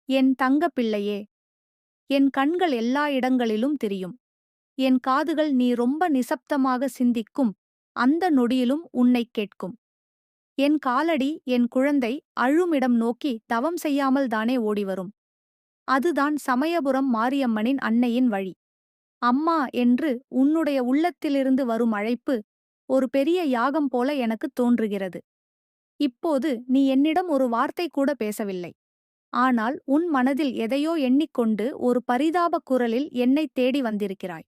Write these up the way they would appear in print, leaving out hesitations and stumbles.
என் தங்கப் பிள்ளையே, என் கண்கள் எல்லா இடங்களிலும் தெரியும். என் காதுகள் நீ ரொம்ப நிசப்தமாக சிந்திக்கும் அந்த நொடியிலும் உன்னைக் கேட்கும். என் காலடி என் குழந்தை அழுமிடம் நோக்கி தவம் செய்யாமல் தானே ஓடிவரும். அதுதான் சமயபுரம் மாரியம்மனின் அன்னையின் வழி. அம்மா என்று உன்னுடைய உள்ளத்திலிருந்து வரும் அழைப்பு ஒரு பெரிய யாகம் போல எனக்குத் தோன்றுகிறது. இப்போது நீ என்னிடம் ஒரு வார்த்தை கூட பேசவில்லை. ஆனால் உன் மனதில் எதையோ எண்ணிக்கொண்டு ஒரு பரிதாபக் குரலில் என்னைத் தேடி வந்திருக்கிறாய்.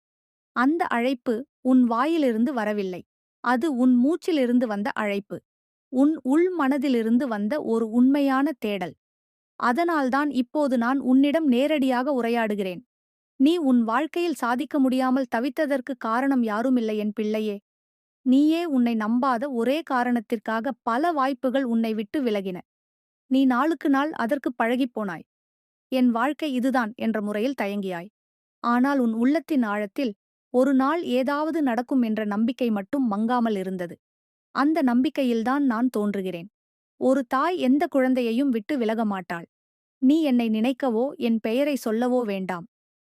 அந்த அழைப்பு உன் வாயிலிருந்து வரவில்லை. அது உன் மூச்சிலிருந்து வந்த அழைப்பு. உன் உள் மனதிலிருந்து வந்த ஒரு உண்மையான தேடல். அதனால்தான் இப்போது நான் உன்னிடம் நேரடியாக உரையாடுகிறேன். நீ உன் வாழ்க்கையில் சாதிக்க முடியாமல் தவித்ததற்கு காரணம் யாருமில்லை என் பிள்ளையே. நீயே உன்னை நம்பாத ஒரே காரணத்திற்காக பல வாய்ப்புகள் உன்னை விட்டு விலகின. நீ நாளுக்கு நாள் அதற்குப் பழகிப் போனாய். என் வாழ்க்கை இதுதான் என்ற முறையில் தயங்கியாய். ஆனால் உன் உள்ளத்தின் ஆழத்தில் ஒரு நாள் ஏதாவது நடக்கும் என்ற நம்பிக்கை மட்டும் மங்காமல் இருந்தது. அந்த நம்பிக்கையில்தான் நான் தோன்றுகிறேன். ஒரு தாய் எந்த குழந்தையையும் விட்டு விலக மாட்டாள். நீ என்னை நினைக்கவோ என் பெயரை சொல்லவோ வேண்டாம்.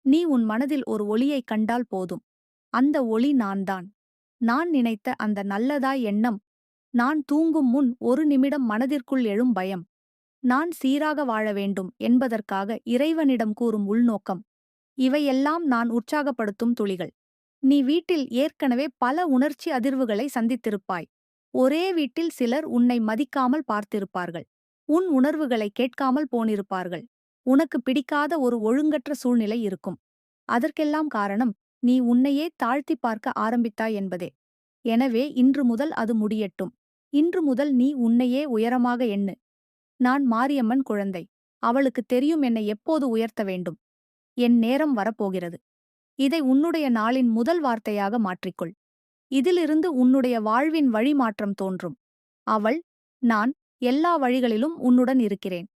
நீ உன் மனதில் ஒரு ஒளியைக் கண்டால் போதும். அந்த ஒளி நான்தான். நான் நினைத்த அந்த நல்லதாய் எண்ணம். நான் தூங்கும் முன் ஒரு நிமிடம் மனதிற்குள் எழும் பயம். நான் சீராக வாழ வேண்டும் என்பதற்காக இறைவனிடம் கூறும் உள்நோக்கம். இவையெல்லாம் நான் உற்சாகப்படுத்தும் துளிகள். நீ வீட்டில் ஏற்கனவே பல உணர்ச்சி அதிர்வுகளை சந்தித்திருப்பாய். ஒரே வீட்டில் சிலர் உன்னை மதிக்காமல் பார்த்திருப்பார்கள். உன் உணர்வுகளை கேட்காமல் போனிருப்பார்கள். உனக்கு பிடிக்காத ஒரு ஒழுங்கற்ற சூழ்நிலை இருக்கும். அதற்கெல்லாம் காரணம் நீ உன்னையே தாழ்த்திப் பார்க்க ஆரம்பித்தாய் என்பதே. எனவே இன்று முதல் அது முடியட்டும். இன்று முதல் நீ உன்னையே உயரமாக எண்ணு. நான் மாரியம்மன் குழந்தை. அவளுக்குத் தெரியும் என்னை எப்போது உயர்த்த வேண்டும். என் நேரம் வரப்போகிறது. இதை உன்னுடைய நாளின் முதல் வார்த்தையாக மாற்றிக்கொள். இதிலிருந்து உன்னுடைய வாழ்வின் வழிமாற்றம் தோன்றும். அவள், நான், எல்லா வழிகளிலும் உன்னுடன் இருக்கிறேன்.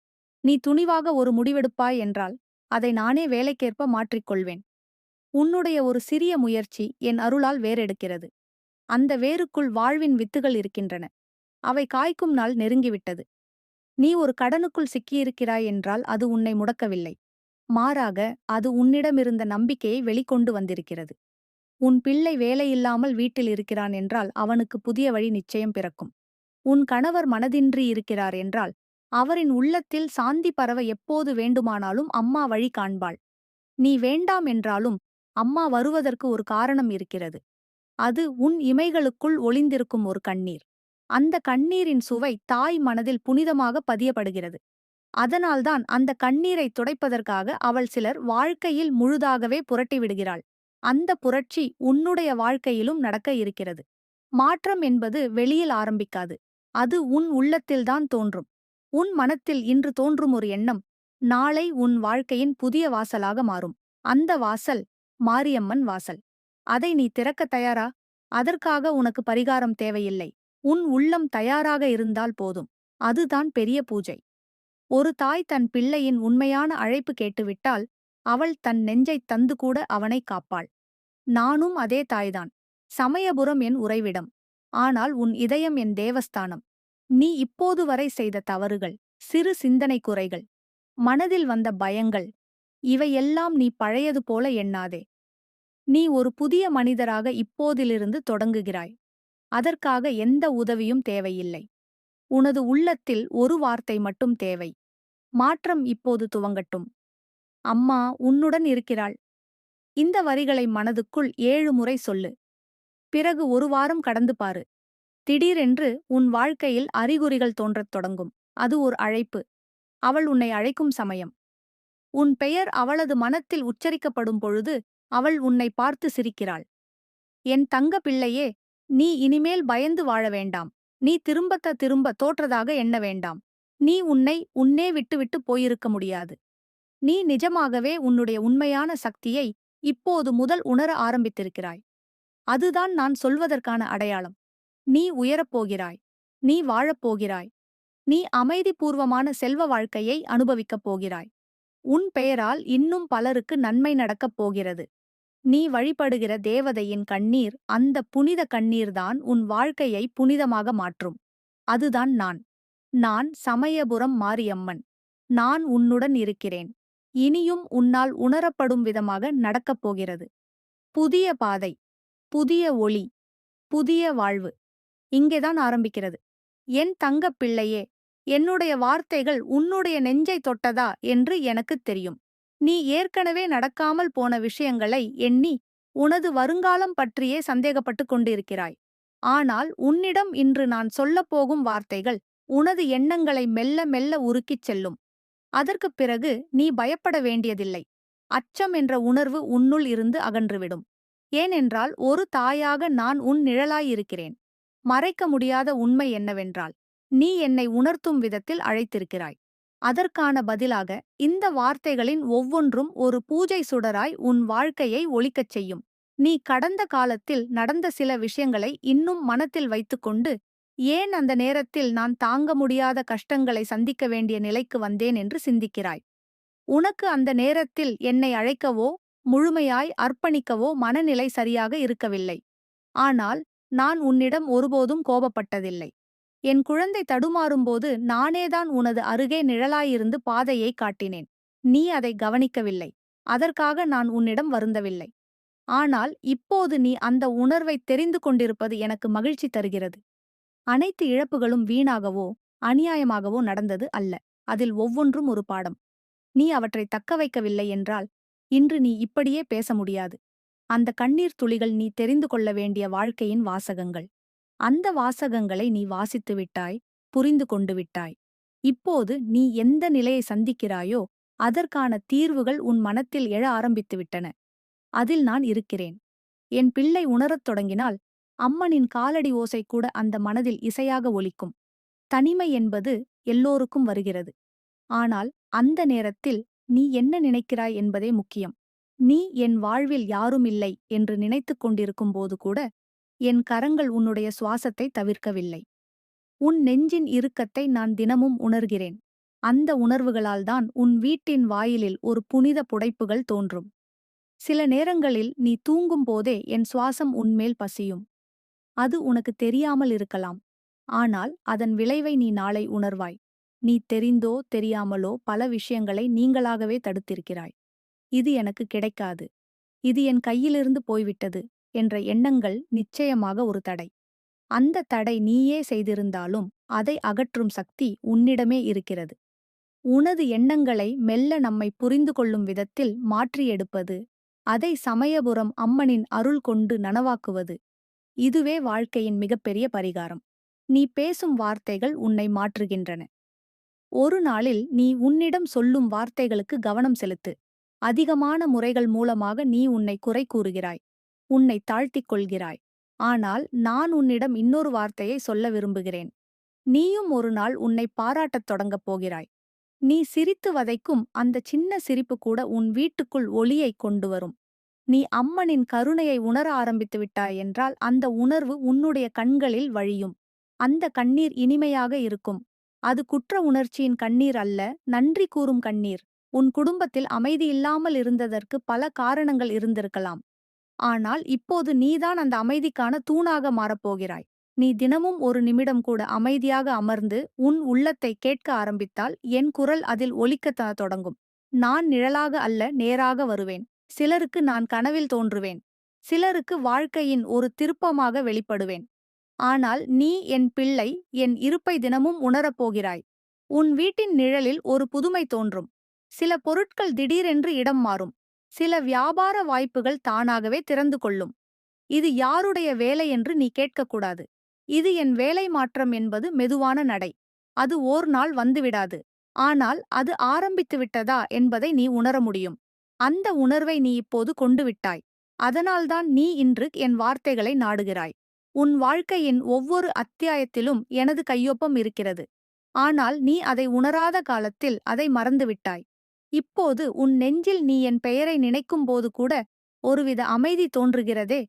நீ துணிவாக ஒரு முடிவெடுப்பாய் என்றால் அதை நானே வேலைக்கேற்ப மாற்றிக்கொள்வேன். உன்னுடைய ஒரு சிறிய முயற்சி என் அருளால் வேரெடுக்கிறது. அந்த வேருக்குள் வாழ்வின் வித்துகள் இருக்கின்றன. அவை காய்க்கும் நாள் நெருங்கிவிட்டது. நீ ஒரு கடனுக்குள் சிக்கியிருக்கிறாய் என்றால் அது உன்னை முடக்கவில்லை. மாறாக அது உன்னிடமிருந்த நம்பிக்கையை வெளிக்கொண்டு வந்திருக்கிறது. உன் பிள்ளை வேலையில்லாமல் வீட்டில் இருக்கிறான் என்றால் அவனுக்கு புதிய வழி நிச்சயம் பிறக்கும். உன் கணவர் மனதின்றி இருக்கிறார் என்றால் அவரின் உள்ளத்தில் சாந்தி பரவ எப்போது வேண்டுமானாலும் அம்மா வழி காண்பாள். நீ வேண்டாம் என்றாலும் அம்மா வருவதற்கு ஒரு காரணம் இருக்கிறது. அது உன் இமைகளுக்குள் ஒளிந்திருக்கும் ஒரு கண்ணீர். அந்த கண்ணீரின் சுவை தாய் மனதில் புனிதமாக பதியப்படுகிறது. அதனால்தான் அந்த கண்ணீரை துடைப்பதற்காக அவள் சிலர் வாழ்க்கையில் முழுதாகவே புரட்டிவிடுகிறாள். அந்த புரட்சி உன்னுடைய வாழ்க்கையிலும் நடக்க இருக்கிறது. மாற்றம் என்பது வெளியில் ஆரம்பிக்காது. அது உன் உள்ளத்தில்தான் தோன்றும். உன் மனத்தில் இன்று தோன்றும் ஒரு எண்ணம் நாளை உன் வாழ்க்கையின் புதிய வாசலாக மாறும். அந்த வாசல் மாரியம்மன் வாசல். அதை நீ திறக்கத் தயாரா? அதற்காக உனக்கு பரிகாரம் தேவையில்லை. உன் உள்ளம் தயாராக இருந்தால் போதும். அதுதான் பெரிய பூஜை. ஒரு தாய் தன் பிள்ளையின் உண்மையான அழைப்பு கேட்டுவிட்டால் அவள் தன் நெஞ்சைத் தந்து கூட அவனைக் காப்பாள். நானும் அதே தாய்தான். சமயபுரம் என் உறைவிடம். ஆனால் உன் இதயம் என் தேவஸ்தானம். நீ இப்போது வரை செய்த தவறுகள், சிறு சிந்தனை குறைகள், மனதில் வந்த பயங்கள், இவையெல்லாம் நீ பழையது போல எண்ணாதே. நீ ஒரு புதிய மனிதராக இப்போதிலிருந்து தொடங்குகிறாய். அதற்காக எந்த உதவியும் தேவையில்லை. உனது உள்ளத்தில் ஒரு வார்த்தை மட்டும் தேவை. மாற்றம் இப்போது துவங்கட்டும். அம்மா உன்னுடன் இருக்கிறாள். இந்த வரிகளை மனதுக்குள் 7 முறை சொல்லு. பிறகு ஒரு வாரம் கடந்து பாரு. திடீரென்று உன் வாழ்க்கையில் அறிகுறிகள் தோன்றத் தொடங்கும். அது ஒரு அழைப்பு. அவள் உன்னை அழைக்கும் சமயம். உன் பெயர் அவளது மனத்தில் உச்சரிக்கப்படும் பொழுது அவள் உன்னை பார்த்து சிரிக்கிறாள். என் தங்க பிள்ளையே, நீ இனிமேல் பயந்து வாழ வேண்டாம். நீ திரும்ப தோற்றதாக எண்ண வேண்டாம். நீ உன்னை உன்னே விட்டுவிட்டு போயிருக்க முடியாது. நீ நிஜமாகவே உன்னுடைய உண்மையான சக்தியை இப்போது முதல் உணர ஆரம்பித்திருக்கிறாய். அதுதான் நான் சொல்வதற்கான அடையாளம். நீ உயரப்போகிறாய். நீ வாழப்போகிறாய். நீ அமைதிபூர்வமான செல்வ வாழ்க்கையை அனுபவிக்கப் போகிறாய். உன் பெயரால் இன்னும் பலருக்கு நன்மை நடக்கப் போகிறது. நீ வழிபடுகிற தேவதையின் கண்ணீர், அந்த புனித கண்ணீர்தான் உன் வாழ்க்கையை புனிதமாக மாற்றும். அதுதான் நான். நான் சமயபுரம் மாரியம்மன். நான் உன்னுடன் இருக்கிறேன். இனியும் உன்னால் உணரப்படும் விதமாக நடக்கப் போகிறது. புதிய பாதை, புதிய ஒளி, புதிய வாழ்வு இங்கேதான் ஆரம்பிக்கிறது. என் தங்கப் பிள்ளையே, என்னுடைய வார்த்தைகள் உன்னுடைய நெஞ்சை தொட்டதா என்று எனக்குத் தெரியும். நீ ஏற்கனவே நடக்காமல் போன விஷயங்களை எண்ணி உனது வருங்காலம் பற்றியே சந்தேகப்பட்டுக் கொண்டிருக்கிறாய். ஆனால் உன்னிடம் இன்று நான் சொல்லப்போகும் வார்த்தைகள் உனது எண்ணங்களை மெல்ல மெல்ல உருக்கிச் செல்லும். அதற்குப் பிறகு நீ பயப்பட வேண்டியதில்லை. அச்சம் என்ற உணர்வு உன்னுள் இருந்து அகன்றுவிடும். ஏனென்றால் ஒரு தாயாக நான் உன் நிழலாயிருக்கிறேன். மறைக்க முடியாத உண்மை என்னவென்றால், நீ என்னை உணர்த்தும் விதத்தில் அழைத்திருக்கிறாய். அதற்கான பதிலாக இந்த வார்த்தைகளின் ஒவ்வொன்றும் ஒரு பூஜை சுடராய் உன் வாழ்க்கையை ஒளிக்கச் செய்யும். நீ கடந்த காலத்தில் நடந்த சில விஷயங்களை இன்னும் மனத்தில் வைத்துக்கொண்டு, ஏன் அந்த நேரத்தில் நான் தாங்க முடியாத கஷ்டங்களை சந்திக்க வேண்டிய நிலைக்கு வந்தேன் என்று சிந்திக்கிறாய். உனக்கு அந்த நேரத்தில் என்னை அழைக்கவோ முழுமையாய் அர்ப்பணிக்கவோ மனநிலை சரியாக இருக்கவில்லை. ஆனால் நான் உன்னிடம் ஒருபோதும் கோபப்பட்டதில்லை. என் குழந்தை தடுமாறும்போது நானேதான் உனது அருகே நிழலாயிருந்து பாதையை காட்டினேன். நீ அதை கவனிக்கவில்லை. அதற்காக நான் உன்னிடம் வருந்தவில்லை. ஆனால் இப்போது நீ அந்த உணர்வை தெரிந்து கொண்டிருப்பது எனக்கு மகிழ்ச்சி தருகிறது. அனைத்து இழப்புகளும் வீணாகவோ அநியாயமாகவோ நடந்தது அல்ல. அதில் ஒவ்வொன்றும் ஒரு பாடம். நீ அவற்றை தக்க வைக்கவில்லை என்றால் இன்று நீ இப்படியே பேச முடியாது. அந்த கண்ணீர் துளிகள் நீ தெரிந்து கொள்ள வேண்டிய வாழ்க்கையின் வாசகங்கள். அந்த வாசகங்களை நீ வாசித்து விட்டாய், புரிந்து கொண்டு விட்டாய். இப்போது நீ எந்த நிலையை சந்திக்கிறாயோ அதற்கான தீர்வுகள் உன் மனத்தில் எழ ஆரம்பித்து விட்டன. அதில் நான் இருக்கிறேன். என் பிள்ளை உணரத் தொடங்கினால் அம்மனின் காலடி ஓசை கூட அந்த மனதில் இசையாக ஒலிக்கும். தனிமை என்பது எல்லோருக்கும் வருகிறது. ஆனால் அந்த நேரத்தில் நீ என்ன நினைக்கிறாய் என்பதே முக்கியம். நீ என் வாழ்வில் யாரும் இல்லை என்று நினைத்துக் கொண்டிருக்கும்போது கூட என் கரங்கள் உன்னுடைய சுவாசத்தை தவிர்க்கவில்லை. உன் நெஞ்சின் இறுக்கத்தை நான் தினமும் உணர்கிறேன். அந்த உணர்வுகளால்தான் உன் வீட்டின் வாயிலில் ஒரு புனித புடைப்புகள் தோன்றும். சில நேரங்களில் நீ தூங்கும் போதே என் சுவாசம் உன்மேல் பசியும். அது உனக்கு தெரியாமல் இருக்கலாம். ஆனால் அதன் விளைவை நீ நாளை உணர்வாய். நீ தெரிந்தோ தெரியாமலோ பல விஷயங்களை நீங்களாகவே தடுத்திருக்கிறாய். இது எனக்கு கிடைக்காது, இது என் கையிலிருந்து போய்விட்டது என்ற எண்ணங்கள் நிச்சயமாக ஒரு தடை. அந்த தடை நீயே செய்திருந்தாலும் அதை அகற்றும் சக்தி உன்னிடமே இருக்கிறது. உனது எண்ணங்களை மெல்ல நம்மை புரிந்து கொள்ளும் விதத்தில் மாற்றி எடுப்பது, அதை சமயபுரம் அம்மனின் அருள் கொண்டு நனவாக்குவது, இதுவே வாழ்க்கையின் மிகப்பெரிய பரிகாரம். நீ பேசும் வார்த்தைகள் உன்னை மாற்றுகின்றன. ஒரு நாளில் நீ உன்னிடம் சொல்லும் வார்த்தைகளுக்கு கவனம் செலுத்து. அதிகமான முறைகள் மூலமாக நீ உன்னை குறை கூறுகிறாய், உன்னை தாழ்த்திக் கொள்கிறாய். ஆனால் நான் உன்னிடம் இன்னொரு வார்த்தையை சொல்ல விரும்புகிறேன். நீயும் ஒரு நாள் உன்னை பாராட்டத் தொடங்கப் போகிறாய். நீ சிரித்து வதைக்கும் அந்த சின்ன சிரிப்பு கூட உன் வீட்டுக்குள் ஒளியைக் கொண்டு வரும். நீ அம்மனின் கருணையை உணர ஆரம்பித்து விட்டாய் என்றால் அந்த உணர்வு உன்னுடைய கண்களில் வழியும். அந்த கண்ணீர் இனிமையாக இருக்கும். அது குற்ற உணர்ச்சியின் கண்ணீர் அல்ல, நன்றி கூறும் கண்ணீர். உன் குடும்பத்தில் அமைதி இல்லாமல் இருந்ததற்கு பல காரணங்கள் இருந்திருக்கலாம். ஆனால் இப்போது நீதான் அந்த அமைதிக்கான தூணாக மாறப்போகிறாய். நீ தினமும் ஒரு நிமிடம் கூட அமைதியாக அமர்ந்து உன் உள்ளத்தை கேட்க ஆரம்பித்தால் என் குரல் அதில் ஒலிக்கத் தொடங்கும். நான் நிழலாக அல்ல, நேராக வருவேன். சிலருக்கு நான் கனவில் தோன்றுவேன். சிலருக்கு வாழ்க்கையின் ஒரு திருப்பமாக வெளிப்படுவேன். ஆனால் நீ என் பிள்ளை, என் இருப்பை தினமும் உணரப்போகிறாய். உன் வீட்டின் நிழலில் ஒரு புதுமை தோன்றும். சில பொருட்கள் திடீரென்று இடம் மாறும். சில வியாபார வாய்ப்புகள் தானாகவே திறந்து கொள்ளும். இது யாருடைய வேலை என்று நீ கேட்கக்கூடாது. இது என் வேலை மாற்றம் என்பது மெதுவான நடை. அது ஓர் நாள் வந்துவிடாது. ஆனால் அது ஆரம்பித்து விட்டதா என்பதை நீ உணர முடியும். அந்த உணர்வை நீ இப்போது கொண்டு விட்டாய். அதனால்தான் நீ இன்று என் வார்த்தைகளை நாடுகிறாய். உன் வாழ்க்கையின் ஒவ்வொரு அத்தியாயத்திலும் எனது கையொப்பம் இருக்கிறது. ஆனால் நீ அதை உணராத காலத்தில் அதை மறந்துவிட்டாய். இப்போது உன் நெஞ்சில் நீ என் பெயரை நினைக்கும்போது கூட ஒருவித அமைதி தோன்றுகிறதே,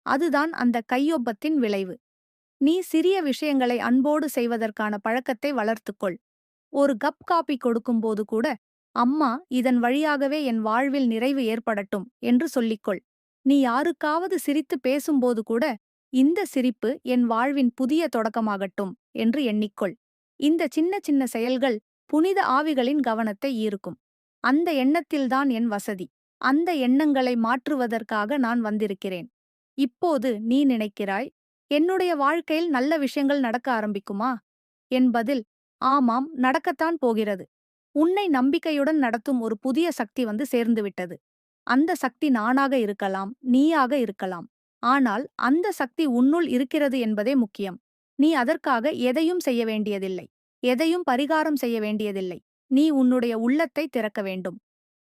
அதுதான் அந்த கையொப்பத்தின் விளைவு. நீ சிறிய விஷயங்களை அன்போடு செய்வதற்கான பழக்கத்தை வளர்த்துக்கொள். ஒரு கப் காபி கொடுக்கும்போது கூட, அம்மா, இதன் வழியாகவே என் வாழ்வில் நிறைவு ஏற்படட்டும் என்று சொல்லிக்கொள். நீ யாருக்காவது சிரித்து பேசும்போது கூட, இந்த சிரிப்பு என் வாழ்வின் புதிய தொடக்கமாகட்டும் என்று எண்ணிக்கொள். இந்த சின்ன சின்ன செயல்கள் புனித ஆவிகளின் கவனத்தை ஈர்க்கும். அந்த எண்ணத்தில்தான் என் வசதி. அந்த எண்ணங்களை மாற்றுவதற்காக நான் வந்திருக்கிறேன். இப்போது நீ நினைக்கிறாய், என்னுடைய வாழ்க்கையில் நல்ல விஷயங்கள் நடக்க ஆரம்பிக்குமா? என் பதில், ஆமாம், நடக்கத்தான் போகிறது. உன்னை நம்பிக்கையுடன் நடத்தும் ஒரு புதிய சக்தி வந்து சேர்ந்துவிட்டது. அந்த சக்தி நானாக இருக்கலாம், நீயாக இருக்கலாம். ஆனால் அந்த சக்தி உன்னுள் இருக்கிறது என்பதே முக்கியம். நீ அதற்காக எதையும் செய்ய வேண்டியதில்லை. எதையும் பரிகாரம் செய்ய வேண்டியதில்லை. நீ உன்னுடைய உள்ளத்தை திறக்க வேண்டும்.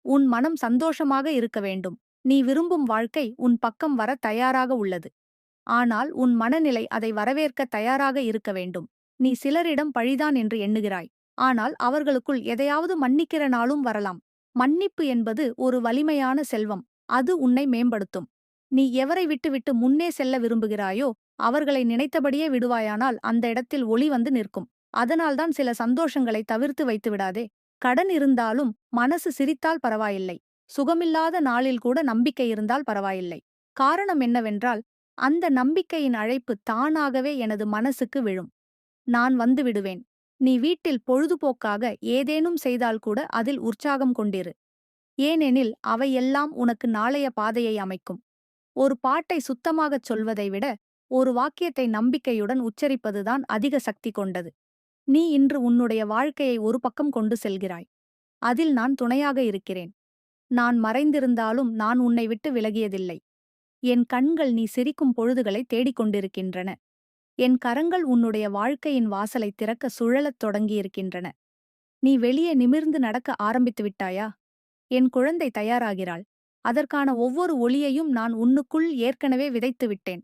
உன் மனம் சந்தோஷமாக இருக்க வேண்டும். நீ விரும்பும் வாழ்க்கை உன் பக்கம் வர தயாராக உள்ளது. ஆனால் உன் மனநிலை அதை வரவேற்க தயாராக இருக்க வேண்டும். நீ சிலரிடம் பழிதான் என்று எண்ணுகிறாய். ஆனால் அவர்களுக்குள் எதையாவது மன்னிக்கிற நாளும் வரலாம். மன்னிப்பு என்பது ஒரு வலிமையான செல்வம். அது உன்னை மேம்படுத்தும். நீ எவரை விட்டுவிட்டு முன்னே செல்ல விரும்புகிறாயோ அவர்களை நினைத்தபடியே விடுவாயானால் அந்த இடத்தில் ஒளி வந்து நிற்கும். அதனால்தான் சில சந்தோஷங்களை தவிர்த்து வைத்து விடாதே. கடன் இருந்தாலும் மனசு சிரித்தால் பரவாயில்லை. சுகமில்லாத நாளில் கூட நம்பிக்கை இருந்தால் பரவாயில்லை. காரணம் என்னவென்றால் அந்த நம்பிக்கையின் அழைப்பு தானாகவே எனது மனசுக்கு விழும். நான் வந்து விடுவேன். நீ வீட்டில் பொழுதுபோக்காக ஏதேனும் செய்தால் கூட அதில் உற்சாகம் கொண்டிரு. ஏனெனில் அவையெல்லாம் உனக்கு நாளைய பாதையை அமைக்கும். ஒரு பாட்டை சுத்தமாகச் சொல்வதை விட ஒரு வாக்கியத்தை நம்பிக்கையுடன் உச்சரிப்பதுதான் அதிக சக்தி கொண்டது. நீ இன்று உன்னுடைய வாழ்க்கையை ஒரு பக்கம் கொண்டு செல்கிறாய். அதில் நான் துணையாக இருக்கிறேன். நான் மறைந்திருந்தாலும் நான் உன்னை விட்டு விலகியதில்லை. என் கண்கள் நீ சிரிக்கும் பொழுதுகளை தேடிக் கொண்டிருக்கின்றன. என் கரங்கள் உன்னுடைய வாழ்க்கையின் வாசலை திறக்க சுழலத் தொடங்கியிருக்கின்றன. நீ வெளியே நிமிர்ந்து நடக்க ஆரம்பித்து விட்டாயா? என் குழந்தை தயாராகிறாள். அதற்கான ஒவ்வொரு ஒளியையும் நான் உன்னுக்குள் ஏற்கனவே விதைத்து விட்டேன்.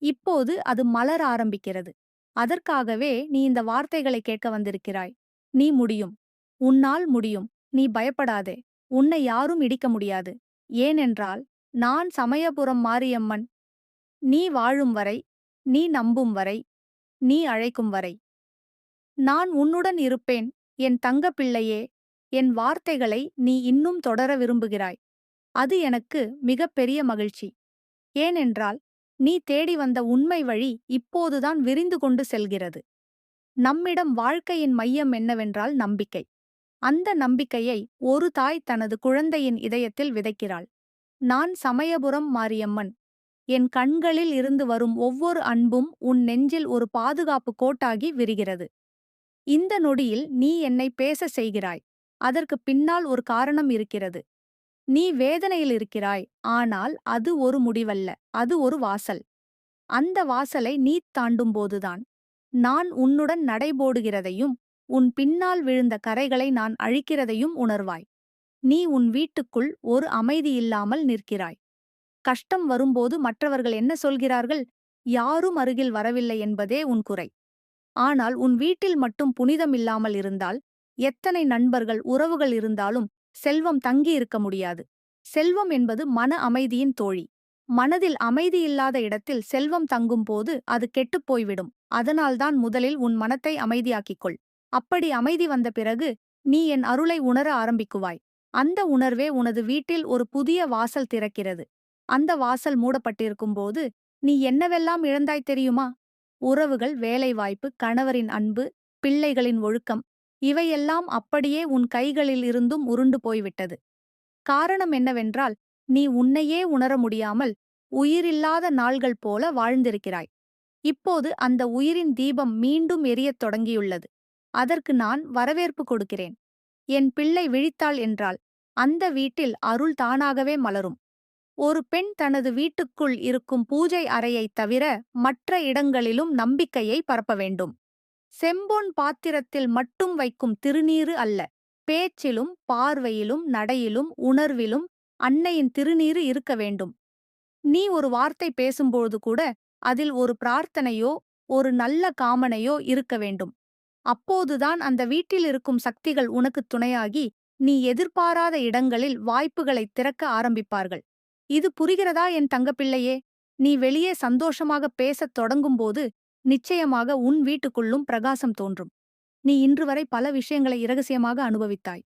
இப்போது அது மலர ஆரம்பிக்கிறது. அதற்காகவே நீ இந்த வார்த்தைகளை கேட்க வந்திருக்கிறாய். நீ முடியும். உன்னால் முடியும். நீ பயப்படாதே. உன்னை யாரும் இடிக்க முடியாது. ஏனென்றால் நான் சமயபுரம் மாரியம்மன். நீ வாழும் வரை, நீ நம்பும் வரை, நீ அழைக்கும் வரை நான் உன்னுடன் இருப்பேன். என் தங்கப் பிள்ளையே, என் வார்த்தைகளை நீ இன்னும் தொடர விரும்புகிறாய். அது எனக்கு மிகப்பெரிய மகிழ்ச்சி. ஏனென்றால் நீ தேடி வந்த உண்மை வழி இப்போதுதான் விரிந்து கொண்டு செல்கிறது. நம்மிடம் வாழ்க்கையின் மையம் என்னவென்றால் நம்பிக்கை. அந்த நம்பிக்கையை ஒரு தாய் தனது குழந்தையின் இதயத்தில் விதைக்கிறாள். நான் சமயபுரம் மாரியம்மன். என் கண்களில் இருந்து வரும் ஒவ்வொரு அன்பும் உன் நெஞ்சில் ஒரு பாதுகாப்பு கோட்டாகி விரிகிறது. இந்த நொடியில் நீ என்னை பேச செய்கிறாய். அதற்கு பின்னால் ஒரு காரணம் இருக்கிறது. நீ வேதனையில் இருக்கிறாய், ஆனால் அது ஒரு முடிவல்ல, அது ஒரு வாசல். அந்த வாசலை நீ தாண்டும்போதுதான் நான் உன்னுடன் நடைபோடுகிறதையும் உன் பின்னால் விழுந்த கரைகளை நான் அழிக்கிறதையும் உணர்வாய். நீ உன் வீட்டுக்குள் ஒரு அமைதியில்லாமல் நிற்கிறாய். கஷ்டம் வரும்போது மற்றவர்கள் என்ன சொல்கிறார்கள்? யாரும் அருகில் வரவில்லை என்பதே உன் குறை. ஆனால் உன் வீட்டில் மட்டும் புனிதம் இல்லாமல் இருந்தால், எத்தனை நண்பர்கள், உறவுகள் இருந்தாலும் செல்வம் தங்கியிருக்க முடியாது. செல்வம் என்பது மன அமைதியின் தோழி. மனதில் அமைதியில்லாத இடத்தில் செல்வம் தங்கும்போது அது கெட்டுப் போய்விடும். அதனால்தான் முதலில் உன் மனத்தை அமைதியாக்கிக் கொள். அப்படி அமைதி வந்த பிறகு நீ என் அருளை உணர ஆரம்பிக்குவாய். அந்த உணர்வே உனது வீட்டில் ஒரு புதிய வாசல் திறக்கிறது. அந்த வாசல் மூடப்பட்டிருக்கும்போது நீ என்னவெல்லாம் இழந்தாய் தெரியுமா? உறவுகள், வேலைவாய்ப்பு, கணவரின் அன்பு, பிள்ளைகளின் ஒழுக்கம், இவையெல்லாம் அப்படியே உன் கைகளில் இருந்தும் உருண்டு போய்விட்டது. காரணம் என்னவென்றால் நீ உன்னையே உணர முடியாமல் உயிரில்லாத நாள்கள் போல வாழ்ந்திருக்கிறாய். இப்போது அந்த உயிரின் தீபம் மீண்டும் எரியத் தொடங்கியுள்ளது. அதற்கு நான் வரவேற்பு கொடுக்கிறேன். என் பிள்ளை விழித்தாள் என்றால் அந்த வீட்டில் அருள் தானாகவே மலரும். ஒரு பெண் தனது வீட்டுக்குள் இருக்கும் பூஜை அறையைத் தவிர மற்ற இடங்களிலும் நம்பிக்கையை பரப்ப வேண்டும். செம்பொன் பாத்திரத்தில் மட்டும் வைக்கும் திருநீறு அல்ல. பேச்சிலும், பார்வையிலும், நடையிலும், உணர்விலும் அன்னையின் திருநீறு இருக்க வேண்டும். நீ ஒரு வார்த்தை பேசும்போது கூட அதில் ஒரு பிரார்த்தனையோ ஒரு நல்ல காமனையோ இருக்க வேண்டும். அப்போதுதான் அந்த வீட்டில் இருக்கும் சக்திகள் உனக்குத் துணையாகி நீ எதிர்பாராத இடங்களில் வாய்ப்புகளைத் திறக்க ஆரம்பிப்பார்கள். இது புரிகிறதா என் தங்கப்பிள்ளையே? நீ வெளியே சந்தோஷமாக பேசத் தொடங்கும்போது நிச்சயமாக உன் வீட்டுக்குள்ளும் பிரகாசம் தோன்றும். நீ இன்று வரை பல விஷயங்களை இரகசியமாக அனுபவித்தாய்.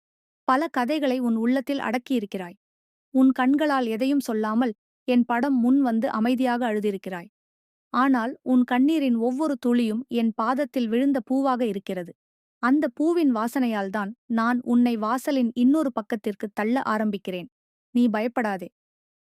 பல கதைகளை உன் உள்ளத்தில் அடக்கியிருக்கிறாய். உன் கண்களால் எதையும் சொல்லாமல் என் படம் முன் வந்து அமைதியாக அழுதிருக்கிறாய். ஆனால் உன் கண்ணீரின் ஒவ்வொரு துளியும் என் பாதத்தில் விழுந்த பூவாக இருக்கிறது. அந்த பூவின் வாசனையால்தான் நான் உன்னை வாசலின் இன்னொரு பக்கத்திற்கு தள்ள ஆரம்பிக்கிறேன். நீ பயப்படாதே.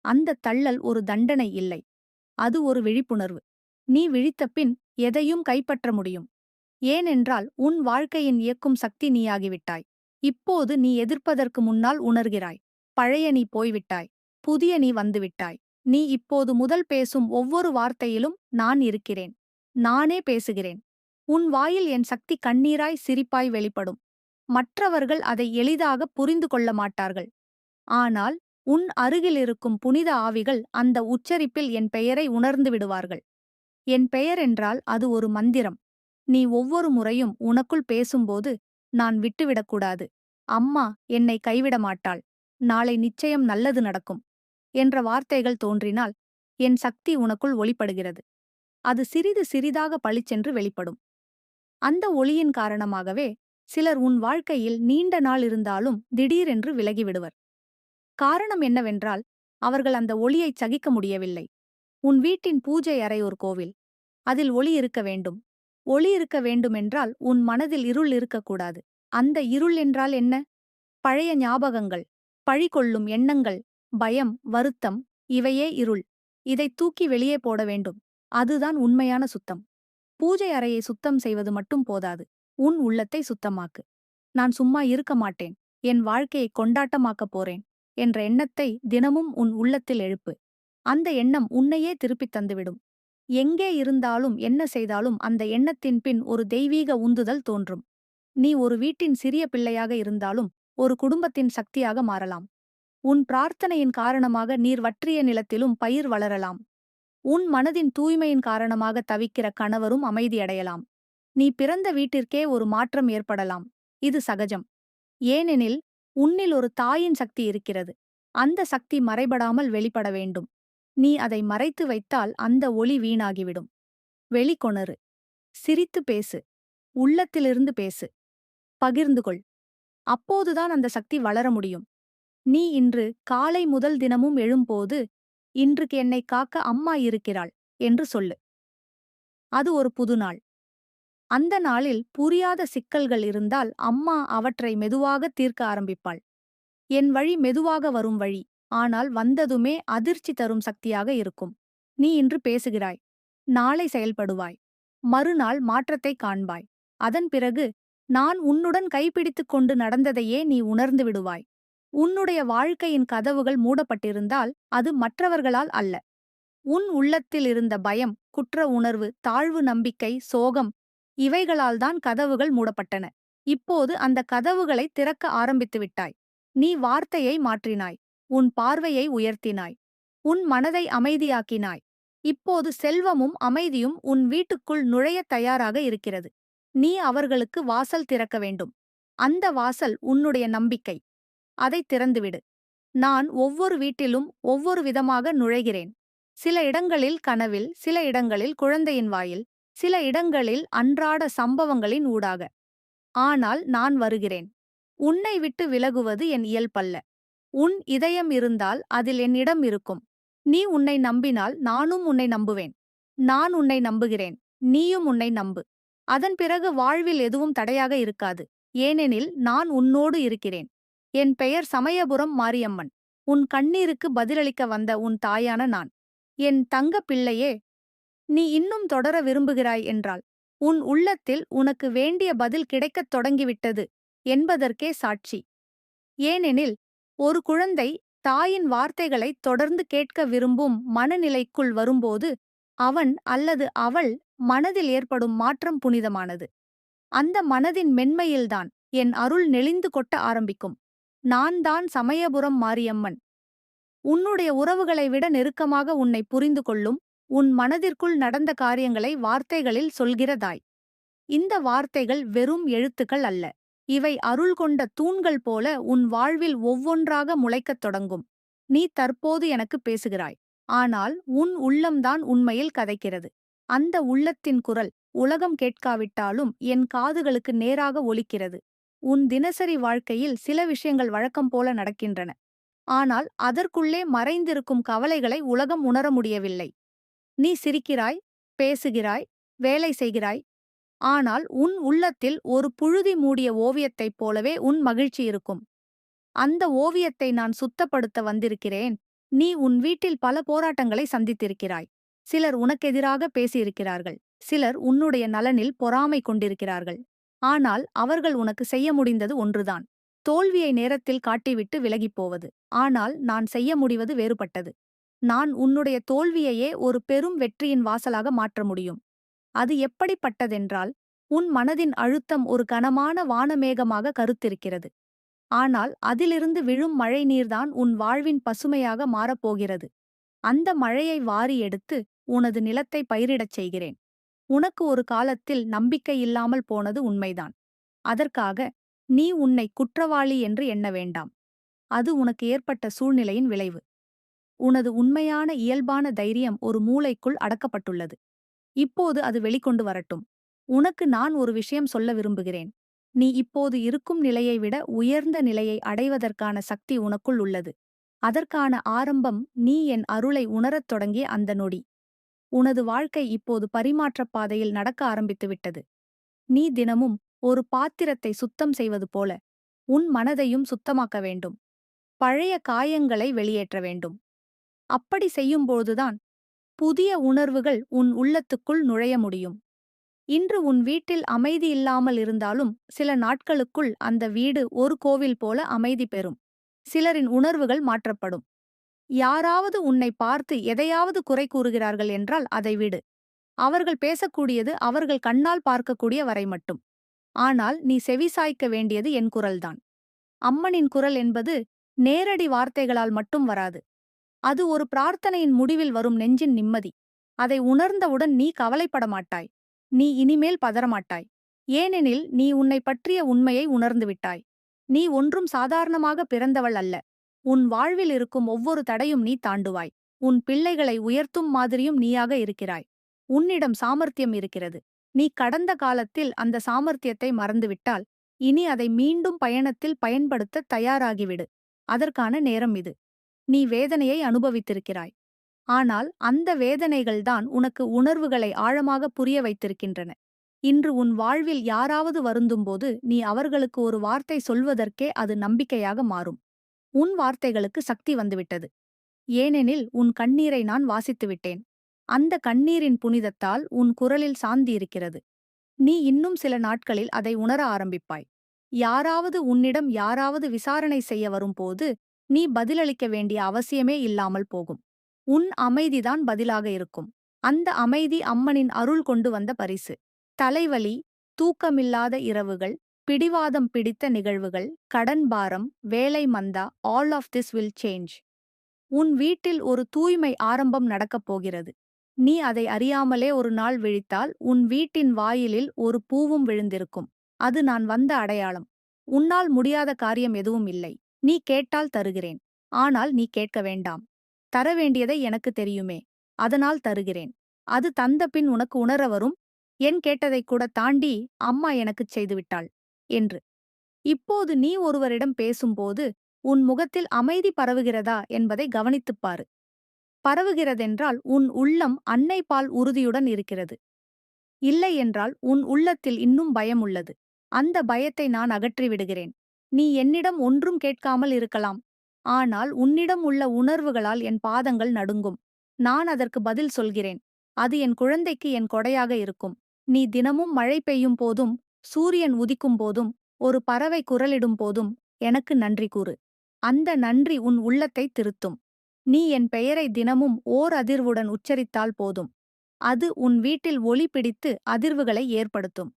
அந்த தள்ளல் ஒரு தண்டனை இல்லை. அது ஒரு விழிப்புணர்வு. நீ விழித்தபின் எதையும் கைப்பற்ற முடியும். ஏனென்றால் உன் வாழ்க்கையின் இயக்கும் சக்தி நீயாகிவிட்டாய். இப்போது நீ எதிர்ப்பதற்கு முன்னால் உணர்கிறாய். பழைய நீ போய்விட்டாய். புதிய நீ வந்துவிட்டாய். நீ இப்போது முதல் பேசும் ஒவ்வொரு வார்த்தையிலும் நான் இருக்கிறேன். நானே பேசுகிறேன். உன் வாயில் என் சக்தி கண்ணீராய் சிரிப்பாய் வெளிப்படும். மற்றவர்கள் அதை எளிதாக புரிந்து கொள்ள மாட்டார்கள். ஆனால் உன் அருகில் இருக்கும் புனித ஆவிகள் அந்த உச்சரிப்பில் என் பெயரை உணர்ந்து விடுவார்கள். என் பெயர் என்றால் அது ஒரு மந்திரம். நீ ஒவ்வொரு முறையும் உனக்குள் பேசும்போது, நான் விட்டுவிடக்கூடாது. அம்மா என்னை கைவிட மாட்டாள். நாளை நிச்சயம் நல்லது நடக்கும் என்ற வார்த்தைகள் தோன்றினால், என் சக்தி உனக்குள் ஒளிப்படுகிறது. அது சிறிது சிறிதாக பளிச்சென்று வெளிப்படும். அந்த ஒளியின் காரணமாகவே சிலர் உன் வாழ்க்கையில் நீண்ட நாள் இருந்தாலும் திடீரென்று விலகிவிடுவர். காரணம் என்னவென்றால், அவர்கள் அந்த ஒளியைச் சகிக்க முடியவில்லை. உன் வீட்டின் பூஜை அறை ஒரு கோவில். அதில் ஒளி இருக்க வேண்டும். ஒளி இருக்க வேண்டுமென்றால் உன் மனதில் இருள் இருக்கக்கூடாது. அந்த இருள் என்றால் என்ன? பழைய ஞாபகங்கள், பழி கொள்ளும் எண்ணங்கள், பயம், வருத்தம், இவையே இருள். இதைத் தூக்கி வெளியே போட வேண்டும். அதுதான் உண்மையான சுத்தம். பூஜை அறையை சுத்தம் செய்வது மட்டும் போதாது. உன் உள்ளத்தை சுத்தமாக்கு. நான் சும்மா இருக்க மாட்டேன். என் வாழ்க்கையை கொண்டாட்டமாக்கப் போறேன் என்ற எண்ணத்தை தினமும் உன் உள்ளத்தில் எழுப்பு. அந்த எண்ணம் உன்னையே திருப்பித் தந்துவிடும். எங்கே இருந்தாலும் என்ன செய்தாலும் அந்த எண்ணத்தின் பின் ஒரு தெய்வீக உந்துதல் தோன்றும். நீ ஒரு வீட்டின் சிறிய பிள்ளையாக இருந்தாலும் ஒரு குடும்பத்தின் சக்தியாக மாறலாம். உன் பிரார்த்தனையின் காரணமாக நீர் வற்றிய நிலத்திலும் பயிர் வளரலாம். உன் மனதின் தூய்மையின் காரணமாக தவிக்கிற கணவரும் அமைதியடையலாம். நீ பிறந்த வீட்டிற்கே ஒரு மாற்றம் ஏற்படலாம். இது சகஜம். ஏனெனில் உன்னில் ஒரு தாயின் சக்தி இருக்கிறது. அந்த சக்தி மறைபடாமல் வெளிப்பட வேண்டும். நீ அதை மறைத்து வைத்தால் அந்த ஒளி வீணாகிவிடும். வெளிக்கொணரு. சிரித்து பேசு. உள்ளத்திலிருந்து பேசு. பகிர்ந்து கொள். அப்போதுதான் அந்த சக்தி வளர முடியும். நீ இன்று காலை முதல் தினமும் எழும்போது, இன்றுக்கு என்னைக் காக்க அம்மா இருக்கிறாள் என்று சொல்லு. அது ஒரு புது நாள். அந்த நாளில் புரியாத சிக்கல்கள் இருந்தால் அம்மா அவற்றை மெதுவாக தீர்க்க ஆரம்பிப்பாள். என் வழி மெதுவாக வரும் வழி. ஆனால் வந்ததுமே அதிர்ச்சி தரும் சக்தியாக இருக்கும். நீ இன்று பேசுகிறாய். நாளை செயல்படுவாய். மறுநாள் மாற்றத்தைக் காண்பாய். அதன் பிறகு நான் உன்னுடன் கைப்பிடித்துக் கொண்டு நடந்ததையே நீ உணர்ந்து விடுவாய். உன்னுடைய வாழ்க்கையின் கதவுகள் மூடப்பட்டிருந்தால் அது மற்றவர்களால் அல்ல. உன் உள்ளத்தில் இருந்த பயம், குற்ற உணர்வு, தாழ்வு நம்பிக்கை, சோகம், இவைகளால்தான் கதவுகள் மூடப்பட்டன. இப்போது அந்த கதவுகளை திறக்க ஆரம்பித்து விட்டாய். நீ வார்த்தையை மாற்றினாய். உன் பார்வையை உயர்த்தினாய். உன் மனதை அமைதியாக்கினாய். இப்போது செல்வமும் அமைதியும் உன் வீட்டுக்குள் நுழையத் தயாராக இருக்கிறது. நீ அவர்களுக்கு வாசல் திறக்க வேண்டும். அந்த வாசல் உன்னுடைய நம்பிக்கை. அதைத் திறந்துவிடு. நான் ஒவ்வொரு வீட்டிலும் ஒவ்வொரு விதமாக நுழைகிறேன். சில இடங்களில் கனவில், சில இடங்களில் குழந்தையின் வாயில், சில இடங்களில் அன்றாட சம்பவங்களின் ஊடாக. ஆனால் நான் வருகிறேன். உன்னை விட்டு விலகுவது என் இயல்பல்ல. உன் இதயம் இருந்தால் அதில் என் இடம் இருக்கும். நீ உன்னை நம்பினால் நானும் உன்னை நம்புவேன். நான் உன்னை நம்புகிறேன். நீயும் உன்னை நம்பு. அதன் பிறகு வாழ்வில் எதுவும் தடையாக இருக்காது. ஏனெனில் நான் உன்னோடு இருக்கிறேன். என் பெயர் சமயபுரம் மாரியம்மன். உன் கண்ணீருக்கு பதிலளிக்க வந்த உன் தாயான நான். என் தங்கப் பிள்ளையே, நீ இன்னும் தொடர விரும்புகிறாய் என்றால், உன் உள்ளத்தில் உனக்கு வேண்டிய பதில் கிடைக்கத் தொடங்கிவிட்டது என்பதற்கே சாட்சி. ஏனெனில் ஒரு குழந்தை தாயின் வார்த்தைகளைத் தொடர்ந்து கேட்க விரும்பும் மனநிலைக்குள் வரும்போது அவன் அல்லது அவள் மனதில் ஏற்படும் மாற்றம் புனிதமானது. அந்த மனதின் மென்மையில்தான் என் அருள் நெளிந்து கொட்ட ஆரம்பிக்கும். நான் தான் சமயபுரம் மாரியம்மன். உன்னுடைய உறவுகளை விட நெருக்கமாக உன்னை புரிந்து கொள்ளும், உன் மனதிற்குள் நடந்த காரியங்களை வார்த்தைகளில் சொல்கிறதாய். இந்த வார்த்தைகள் வெறும் எழுத்துக்கள் அல்ல. இவை அருள் கொண்ட தூண்கள் போல உன் வாழ்வில் ஒவ்வொன்றாக முளைக்கத் தொடங்கும். நீ தற்போது எனக்கு பேசுகிறாய். ஆனால் உன் உள்ளம்தான் உண்மையில் கதைக்கிறது. அந்த உள்ளத்தின் குரல் உலகம் கேட்காவிட்டாலும் என் காதுகளுக்கு நேராக ஒலிக்கிறது. உன் தினசரி வாழ்க்கையில் சில விஷயங்கள் வழக்கம் போல நடக்கின்றன. ஆனால் அதற்குள்ளே மறைந்திருக்கும் கவலைகளை உலகம் உணர முடியவில்லை. நீ சிரிக்கிறாய், பேசுகிறாய், வேலை செய்கிறாய். ஆனால் உன் உள்ளத்தில் ஒரு புழுதி மூடிய ஓவியத்தைப் போலவே உன் மகிழ்ச்சி இருக்கும். அந்த ஓவியத்தை நான் சுத்தப்படுத்த வந்திருக்கிறேன். நீ உன் வீட்டில் பல போராட்டங்களை சந்தித்திருக்கிறாய். சிலர் உனக்கெதிராக பேசியிருக்கிறார்கள். சிலர் உன்னுடைய நலனில் பொறாமை கொண்டிருக்கிறார்கள். ஆனால் அவர்கள் உனக்கு செய்ய முடிந்தது ஒன்றுதான். தோல்வியை நேரத்தில் காட்டிவிட்டு விலகிப் போவது. ஆனால் நான் செய்ய முடிவது வேறுபட்டது. நான் உன்னுடைய தோல்வியையே ஒரு பெரும் வெற்றியின் வாசலாக மாற்ற முடியும். அது எப்படிப்பட்டதென்றால், உன் மனதின் அழுத்தம் ஒரு கனமான வானமேகமாக கருத்திருக்கிறது. ஆனால் அதிலிருந்து விழும் மழை நீர்தான் உன் வாழ்வின் பசுமையாக மாறப்போகிறது. அந்த மழையை வாரி எடுத்து உனது நிலத்தை பயிரிடச் செய்கிறேன். உனக்கு ஒரு காலத்தில் நம்பிக்கை இல்லாமல் போனது உண்மைதான். அதற்காக நீ உன்னை குற்றவாளி என்று எண்ண வேண்டாம். அது உனக்கு ஏற்பட்ட சூழ்நிலையின் விளைவு. உனது உண்மையான இயல்பான தைரியம் ஒரு மூலைக்குள் அடக்கப்பட்டுள்ளது. இப்போது அது வெளிக்கொண்டு வரட்டும். உனக்கு நான் ஒரு விஷயம் சொல்ல விரும்புகிறேன். நீ இப்போது இருக்கும் நிலையை விட உயர்ந்த நிலையை அடைவதற்கான சக்தி உனக்குள் உள்ளது. அதற்கான ஆரம்பம் நீ என் அருளை உணரத் தொடங்கிய அந்த நொடி. உனது வாழ்க்கை இப்போது பரிமாற்றப் பாதையில் நடக்க ஆரம்பித்துவிட்டது. நீ தினமும் ஒரு பாத்திரத்தை சுத்தம் செய்வது போல உன் மனதையும் சுத்தமாக்க வேண்டும். பழைய காயங்களை வெளியேற்ற வேண்டும். அப்படி செய்யும்போதுதான் புதிய உணர்வுகள் உன் உள்ளத்துக்குள் நுழைய முடியும். இன்று உன் வீட்டில் அமைதி இல்லாமல் இருந்தாலும் சில நாட்களுக்குள் அந்த வீடு ஒரு கோவில் போல அமைதி பெறும். சிலரின் உணர்வுகள் மாற்றப்படும். யாராவது உன்னை பார்த்து எதையாவது குறை கூறுகிறார்கள் என்றால் அதை விடு. அவர்கள் பேசக்கூடியது அவர்கள் கண்ணால் பார்க்கக்கூடிய வரை மட்டும். ஆனால் நீ செவிசாய்க்க வேண்டியது என் குரல்தான். அம்மனின் குரல் என்பது நேரடி வார்த்தைகளால் மட்டும் வராது. அது ஒரு பிரார்த்தனையின் முடிவில் வரும் நெஞ்சின் நிம்மதி. அதை உணர்ந்தவுடன் நீ கவலைப்பட மாட்டாய். நீ இனிமேல் பதறமாட்டாய். ஏனெனில் நீ உன்னை பற்றிய உண்மையை உணர்ந்துவிட்டாய். நீ ஒன்றும் சாதாரணமாக பிறந்தவள் அல்ல. உன் வாழ்வில் இருக்கும் ஒவ்வொரு தடையும் நீ தாண்டுவாய். உன் பிள்ளைகளை உயர்த்தும் மாதிரியும் நீயாக இருக்கிறாய். உன்னிடம் சாமர்த்தியம் இருக்கிறது. நீ கடந்த காலத்தில் அந்த சாமர்த்தியத்தை மறந்துவிட்டால் இனி அதை மீண்டும் பயணத்தில் பயன்படுத்த தயாராகிவிடு. அதற்கான நேரம் இது. நீ வேதனையை அனுபவித்திருக்கிறாய். ஆனால் அந்த வேதனைகள்தான் உனக்கு உணர்வுகளை ஆழமாக புரிய வைத்திருக்கின்றன. இன்று உன் வாழ்வில் யாராவது வருந்தும்போது நீ அவர்களுக்கு ஒரு வார்த்தை சொல்வதற்கே அது நம்பிக்கையாக மாறும். உன் வார்த்தைகளுக்கு சக்தி வந்துவிட்டது. ஏனெனில் உன் கண்ணீரை நான் வாசித்துவிட்டேன். அந்த கண்ணீரின் புனிதத்தால் உன் குரலில் சாந்தி இருக்கிறது. நீ இன்னும் சில நாட்களில் அதை உணர ஆரம்பிப்பாய். யாராவது விசாரணை செய்ய வரும்போது நீ பதிலளிக்க வேண்டிய அவசியமே இல்லாமல் போகும். உன் அமைதிதான் பதிலாக இருக்கும். அந்த அமைதி அம்மனின் அருள் கொண்டு வந்த பரிசு. தலைவலி, தூக்கமில்லாத இரவுகள், பிடிவாதம் பிடித்த நிகழ்வுகள், கடன் பாரம், வேலை மந்தா, all of this will change. உன் வீட்டில் ஒரு தூய்மை ஆரம்பம் நடக்கப் போகிறது. நீ அதை அறியாமலே ஒரு நாள் விழித்தால் உன் வீட்டின் வாயிலில் ஒரு பூவும் விழுந்திருக்கும். அது நான் வந்த அடையாளம். உன்னால் முடியாத காரியம் எதுவும் இல்லை. நீ கேட்டால் தருகிறேன். ஆனால் நீ கேட்க வேண்டாம். தர வேண்டியதை எனக்கு தெரியுமே. அதனால் தருகிறேன். அது தந்தபின் உனக்கு உணர வரும். என் கேட்டதைக் கூட தாண்டி அம்மா எனக்குச் செய்துவிட்டாள் என்று. இப்போது நீ ஒருவரிடம் பேசும்போது உன் முகத்தில் அமைதி பரவுகிறதா என்பதை கவனித்துப் பாரு. பரவுகிறதென்றால் உன் உள்ளம் அன்னை பால் உறுதியுடன் இருக்கிறது. இல்லை என்றால் உன் உள்ளத்தில் இன்னும் பயம் உள்ளது. அந்த பயத்தை நான் அகற்றிவிடுகிறேன். நீ என்னிடம் ஒன்றும் கேட்காமல் இருக்கலாம். ஆனால் உன்னிடம் உள்ள உணர்வுகளால் என் பாதங்கள் நடுங்கும். நான் அதற்கு பதில் சொல்கிறேன். அது என் குழந்தைக்கு என் கொடையாக இருக்கும். நீ தினமும் மழை பெய்யும் போதும், சூரியன் உதிக்கும் போதும், ஒரு பறவை குரலிடும் போதும் எனக்கு நன்றி கூறு. அந்த நன்றி உன் உள்ளத்தை திருத்தும். நீ என் பெயரை தினமும் ஓர் அதிர்வுடன் உச்சரித்தால் போதும். அது உன் வீட்டில் ஒளி பிடித்து அதிர்வுகளை ஏற்படுத்தும்.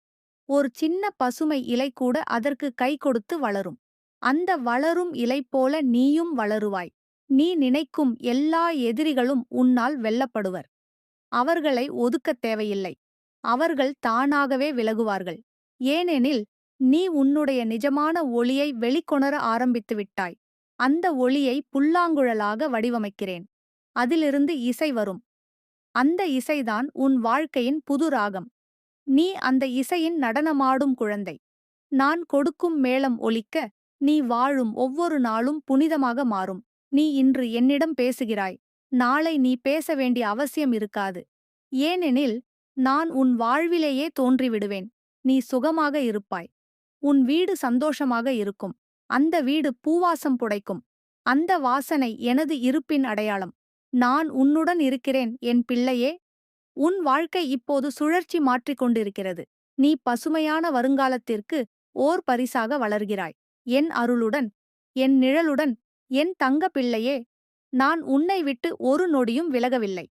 ஒரு சின்ன பசுமை இலை கூட அதற்கு கை கொடுத்து வளரும். அந்த வளரும் இலை போல நீயும் வளருவாய். நீ நினைக்கும் எல்லா எதிரிகளும் உன்னால் வெல்லப்படுவர். அவர்களை ஒதுக்கத் தேவையில்லை. அவர்கள் தானாகவே விலகுவார்கள். ஏனெனில் நீ உன்னுடைய நிஜமான ஒளியை வெளிக்கொணர ஆரம்பித்து விட்டாய். அந்த ஒளியை புல்லாங்குழலாக வடிவமைக்கிறேன். அதிலிருந்து இசை வரும். அந்த இசைதான் உன் வாழ்க்கையின் புது ராகம். நீ அந்த இசையின் நடனமாடும் குழந்தை. நான் கொடுக்கும் மேளம் ஒலிக்க நீ வாழும் ஒவ்வொரு நாளும் புனிதமாக மாறும். நீ இன்று என்னிடம் பேசுகிறாய். நாளை நீ பேச வேண்டிய அவசியம் இருக்காது. ஏனெனில் நான் உன் வாழ்விலேயே தோன்றிவிடுவேன். நீ சுகமாக இருப்பாய். உன் வீடு சந்தோஷமாக இருக்கும். அந்த வீடு பூவாசம் புடைக்கும். அந்த வாசனை எனது இருப்பின் அடையாளம். நான் உன்னுடன் இருக்கிறேன், என் பிள்ளையே. உன் வாழ்க்கை இப்போது சுழற்சி மாற்றிக் கொண்டிருக்கிறது. நீ பசுமையான வருங்காலத்திற்கு ஓர் பரிசாக வளர்கிறாய். என் அருளுடன், என் நிழலுடன், என் தங்க பிள்ளையே. நான் உன்னை விட்டு ஒரு நொடியும் விலகவில்லை.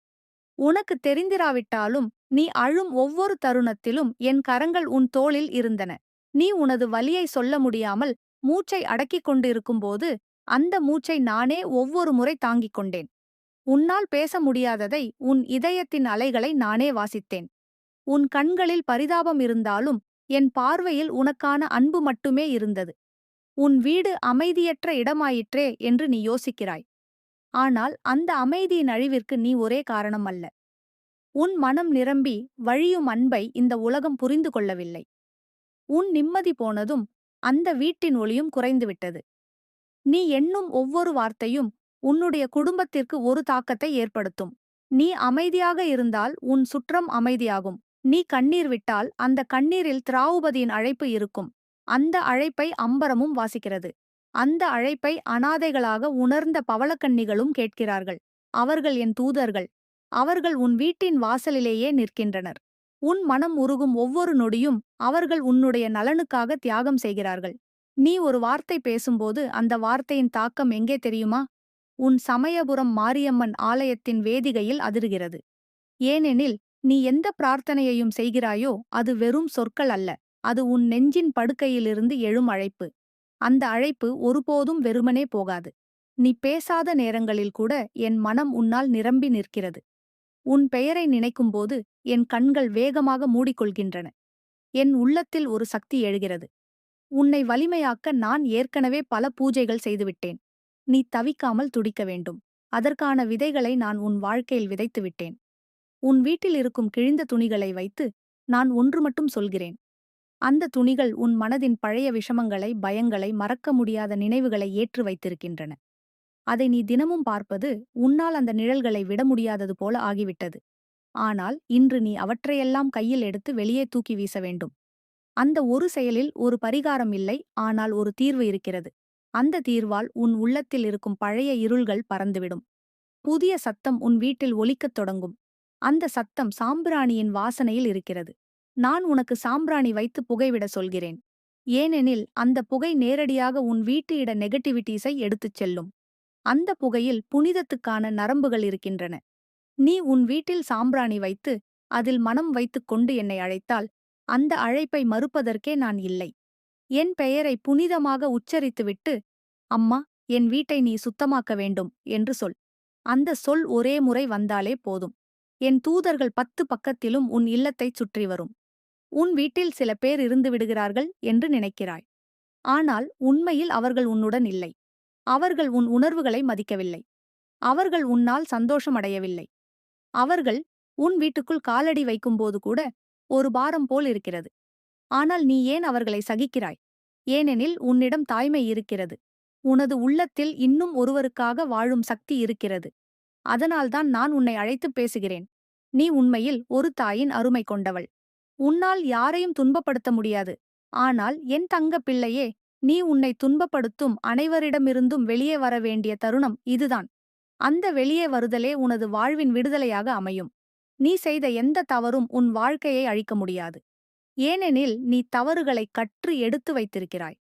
உனக்கு தெரிந்திராவிட்டாலும் நீ அழும் ஒவ்வொரு தருணத்திலும் என் கரங்கள் உன் தோளில் இருந்தன. நீ உனது வலியை சொல்ல முடியாமல் மூச்சை அடக்கிக் கொண்டிருக்கும்போது அந்த மூச்சை நானே ஒவ்வொரு முறை தாங்கிக் கொண்டேன். உன்னால் பேச முடியாததை உன் இதயத்தின் அலைகளை நானே வாசித்தேன். உன் கண்களில் பரிதாபம் இருந்தாலும் என் பார்வையில் உனக்கான அன்பு மட்டுமே இருந்தது. உன் வீடு அமைதியற்ற இடமாயிற்றே என்று நீ யோசிக்கிறாய். ஆனால் அந்த அமைதியின் அழிவிற்கு நீ ஒரே காரணம் அல்ல. உன் மனம் நிரம்பி வழியும் அன்பை இந்த உலகம் புரிந்து கொள்ளவில்லை. உன் நிம்மதி போனதும் அந்த வீட்டின் ஒளியும் குறைந்துவிட்டது. நீ எண்ணும் ஒவ்வொரு வார்த்தையும் உன்னுடைய குடும்பத்திற்கு ஒரு தாக்கத்தை ஏற்படுத்தும். நீ அமைதியாக இருந்தால் உன் சுற்றம் அமைதியாகும். நீ கண்ணீர் விட்டால் அந்த கண்ணீரில் திராவுபதியின் அழைப்பு இருக்கும். அந்த அழைப்பை அம்பரமும் வாசிக்கிறது. அந்த அழைப்பை அனாதைகளாக உணர்ந்த பவளக்கன்னிகளும் கேட்கிறார்கள். அவர்கள் என் தூதர்கள். அவர்கள் உன் வீட்டின் வாசலிலேயே நிற்கின்றனர். உன் மனம் உருகும் ஒவ்வொரு நொடியும் அவர்கள் உன்னுடைய நலனுக்காக தியாகம் செய்கிறார்கள். நீ ஒரு வார்த்தை பேசும்போது அந்த வார்த்தையின் தாக்கம் எங்கே தெரியுமா? உன் சமயபுரம் மாரியம்மன் ஆலயத்தின் வேதிகையில் அதிர்கிறது. ஏனெனில் நீ எந்த பிரார்த்தனையையும் செய்கிறாயோ அது வெறும் சொற்கள் அல்ல. அது உன் நெஞ்சின் படுக்கையிலிருந்து எழும் அழைப்பு. அந்த அழைப்பு ஒருபோதும் வெறுமனே போகாது. நீ பேசாத நேரங்களில் கூட என் மனம் உன்னால் நிரம்பி நிற்கிறது. உன் பெயரை நினைக்கும்போது என் கண்கள் வேகமாக மூடிக்கொள்கின்றன. என் உள்ளத்தில் ஒரு சக்தி எழுகிறது. உன்னை வலிமையாக்க நான் ஏற்கனவே பல பூஜைகள் செய்துவிட்டேன். நீ தவிக்காமல் துடிக்க வேண்டும். அதற்கான விதைகளை நான் உன் வாழ்க்கையில் விதைத்துவிட்டேன். உன் வீட்டில் இருக்கும் கிழிந்த துணிகளை வைத்து நான் ஒன்று மட்டும் சொல்கிறேன். அந்த துணிகள் உன் மனதின் பழைய விஷமங்களை, பயங்களை, மறக்க முடியாத நினைவுகளை ஏற்று வைத்திருக்கின்றன. அதை நீ தினமும் பார்ப்பது உன்னால் அந்த நிழல்களை விட முடியாதது போல ஆகிவிட்டது. ஆனால் இன்று நீ அவற்றையெல்லாம் கையில் எடுத்து வெளியே தூக்கி வீச வேண்டும். அந்த ஒரு செயலில் ஒரு பரிகாரம் இல்லை, ஆனால் ஒரு தீர்வு இருக்கிறது. அந்த தீர்வால் உன் உள்ளத்தில் இருக்கும் பழைய இருள்கள் பறந்துவிடும். புதிய சத்தம் உன் வீட்டில் ஒலிக்கத் தொடங்கும். அந்த சத்தம் சாம்பிராணியின் வாசனையில் இருக்கிறது. நான் உனக்கு சாம்பிராணி வைத்து புகைவிட சொல்கிறேன். ஏனெனில் அந்த புகை நேரடியாக உன் வீட்டு இட நெகட்டிவிட்டீஸை எடுத்துச் செல்லும். அந்த புகையில் புனிதத்துக்கான நரம்புகள் இருக்கின்றன. நீ உன் வீட்டில் சாம்பிராணி வைத்து அதில் மனம் வைத்துக் கொண்டு என்னை அழைத்தால் அந்த அழைப்பை மறுப்பதற்கே நான் இல்லை. என் பெயரை புனிதமாக உச்சரித்துவிட்டு, அம்மா, என் வீட்டை நீ சுத்தமாக்க வேண்டும் என்று சொல். அந்த சொல் ஒரே முறை வந்தாலே போதும். என் தூதர்கள் 10 பக்கத்திலும் உன் இல்லத்தைச் சுற்றி வரும். உன் வீட்டில் சில பேர் இருந்து விடுகிறார்கள் என்று நினைக்கிறாய். ஆனால் உண்மையில் அவர்கள் உன்னுடன் இல்லை. அவர்கள் உன் உணர்வுகளை மதிக்கவில்லை. அவர்கள் உன்னால் சந்தோஷமடையவில்லை. அவர்கள் உன் வீட்டுக்குள் காலடி வைக்கும்போது கூட ஒரு பாரம் போல் இருக்கிறது. ஆனால் நீ ஏன் அவர்களை சகிக்கிறாய்? ஏனெனில் உன்னிடம் தாய்மை இருக்கிறது. உனது உள்ளத்தில் இன்னும் ஒருவருக்காக வாழும் சக்தி இருக்கிறது. அதனால்தான் நான் உன்னை அழைத்துப் பேசுகிறேன். நீ உண்மையில் ஒரு தாயின் அருமை கொண்டவள். உன்னால் யாரையும் துன்பப்படுத்த முடியாது. ஆனால் என் தங்க பிள்ளையே, நீ உன்னை துன்பப்படுத்தும் அனைவரிடமிருந்தும் வெளியே வர வேண்டிய தருணம் இதுதான். அந்த வெளியே வருதலே உனது வாழ்வின் விடுதலையாக அமையும். நீ செய்த எந்த தவறும் உன் வாழ்க்கையை அழிக்க முடியாது. ஏனெனில் நீ தவறுகளை கற்று எடுத்து வைத்திருக்கிறாய்.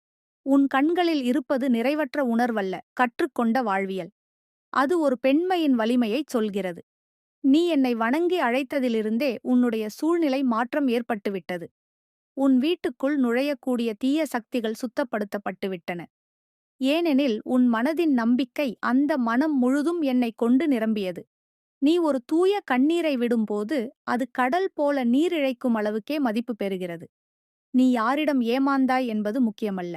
உன் கண்களில் இருப்பது நிறைவற்ற உணர்வல்ல, கற்றுக்கொண்ட வாழ்வியல். அது ஒரு பெண்மையின் வலிமையைச் சொல்கிறது. நீ என்னை வணங்கி அழைத்ததிலிருந்தே உன்னுடைய சூழ்நிலை மாற்றம் ஏற்பட்டுவிட்டது. உன் வீட்டுக்குள் நுழையக்கூடிய தீய சக்திகள் சுத்தப்படுத்தப்பட்டுவிட்டன. ஏனெனில் உன் மனதின் நம்பிக்கை அந்த மனம் முழுதும் என்னைக் கொண்டு நிரம்பியது. நீ ஒரு தூய கண்ணீரை விடும்போது அது கடல் போல நீரிழைக்கும் அளவுக்கே மதிப்பு பெறுகிறது. நீ யாரிடம் ஏமாந்தாய் என்பது முக்கியமல்ல.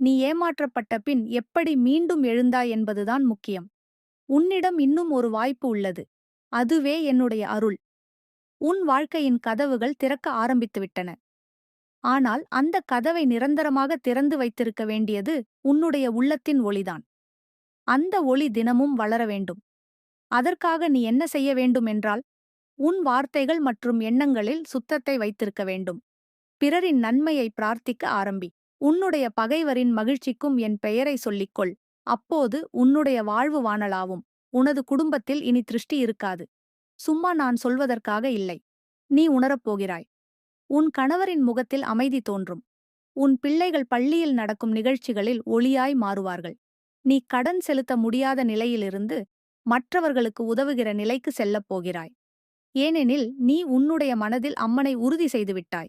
நீ ஏமாற்றப்பட்ட பின் எப்படி மீண்டும் எழுந்தாய் என்பதுதான் முக்கியம். உன்னிடம் இன்னும் ஒரு வாய்ப்பு உள்ளது. அதுவே என்னுடைய அருள். உன் வாழ்க்கையின் கதவுகள் திறக்க ஆரம்பித்துவிட்டன. ஆனால் அந்த கதவை நிரந்தரமாக திறந்து வைத்திருக்க வேண்டியது உன்னுடைய உள்ளத்தின் ஒளிதான். அந்த ஒளி தினமும் வளர வேண்டும். அதற்காக நீ என்ன செய்ய வேண்டும் என்றால், உன் வார்த்தைகள் மற்றும் எண்ணங்களில் சுத்தத்தை வைத்திருக்க வேண்டும். பிறரின் நன்மையை பிரார்த்திக்க ஆரம்பி. உன்னுடைய பகைவரின் மகிழ்ச்சிக்கும் என் பெயரை சொல்லிக்கொள். அப்போது உன்னுடைய வாழ்வு வானளாவும். உனது குடும்பத்தில் இனி திருஷ்டி இருக்காது. சும்மா நான் சொல்வதற்காக இல்லை. நீ உணரப்போகிறாய். உன் கணவரின் முகத்தில் அமைதி தோன்றும். உன் பிள்ளைகள் பள்ளியில் நடக்கும் நிகழ்ச்சிகளில் ஒளியாய் மாறுவார்கள். நீ கடன் செலுத்த முடியாத நிலையிலிருந்து மற்றவர்களுக்கு உதவுகிற நிலைக்கு செல்லப் போகிறாய். ஏனெனில் நீ உன்னுடைய மனதில் அம்மனை உறுதி செய்துவிட்டாய்.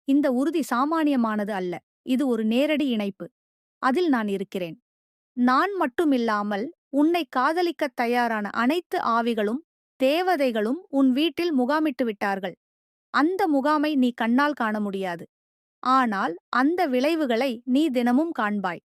இந்த உறுதி சாமானியமானது அல்ல. இது ஒரு நேரடி இணைப்பு. அதில் நான் இருக்கிறேன். நான் மட்டுமில்லாமல் உன்னை காதலிக்கத் தயாரான அனைத்து ஆவிகளும் தேவதைகளும் உன் வீட்டில் முகாமிட்டு விட்டார்கள். அந்த முகாமை நீ கண்ணால் காண முடியாது. ஆனால் அந்த விளைவுகளை நீ தினமும் காண்பாய்.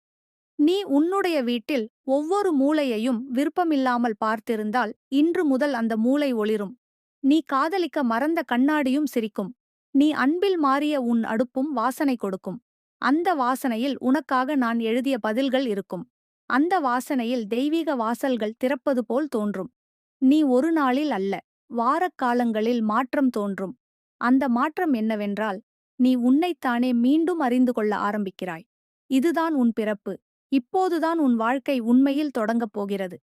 நீ உன்னுடைய வீட்டில் ஒவ்வொரு மூலையையும் விருப்பமில்லாமல் பார்த்திருந்தால் இன்று முதல் அந்த மூலை ஒளிரும். நீ காதலிக்க மறந்த கண்ணாடியும் சிரிக்கும். நீ அன்பில் மாறிய உன் அடுப்பும் வாசனை கொடுக்கும். அந்த வாசனையில் உனக்காக நான் எழுதிய பதில்கள் இருக்கும். அந்த வாசனையில் தெய்வீக வாசல்கள் திறப்பது போல் தோன்றும். நீ ஒரு நாளில் அல்ல, வாரக்காலங்களில் மாற்றம் தோன்றும். அந்த மாற்றம் என்னவென்றால், நீ உன்னைத்தானே மீண்டும் அறிந்து கொள்ள ஆரம்பிக்கிறாய். இதுதான் உன் பிறப்பு. இப்போதுதான் உன் வாழ்க்கை உண்மையில் தொடங்கப் போகிறது.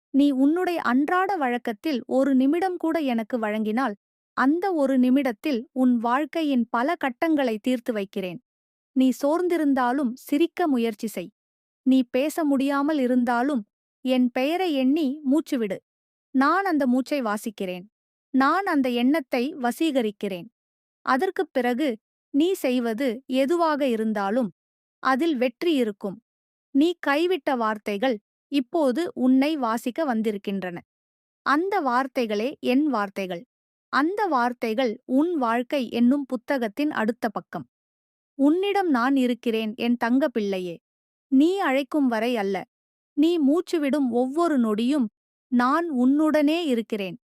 நீ உன்னுடைய அன்றாட வழக்கத்தில் ஒரு நிமிடம் கூட எனக்கு வழங்கினால், அந்த ஒரு நிமிடத்தில் உன் வாழ்க்கையின் பல கட்டங்களை தீர்த்து வைக்கிறேன். நீ சோர்ந்திருந்தாலும் சிரிக்க முயற்சி செய். நீ பேச முடியாமல் இருந்தாலும் என் பெயரை எண்ணி மூச்சுவிடு. நான் அந்த மூச்சை வாசிக்கிறேன். நான் அந்த எண்ணத்தை வசீகரிக்கிறேன். அதற்குப் பிறகு நீ செய்வது எதுவாக இருந்தாலும் அதில் வெற்றி இருக்கும். நீ கைவிட்ட வார்த்தைகள் இப்போது உன்னை வாசிக்க வந்திருக்கின்றன. அந்த வார்த்தைகளே என் வார்த்தைகள். அந்த வார்த்தைகள் உன் வாழ்க்கை என்னும் புத்தகத்தின் அடுத்த பக்கம். உன்னிடம் நான் இருக்கிறேன் என் தங்க பிள்ளையே. நீ அழைக்கும் வரை அல்ல. நீ மூச்சுவிடும் ஒவ்வொரு நொடியும் நான் உன்னுடனே இருக்கிறேன்.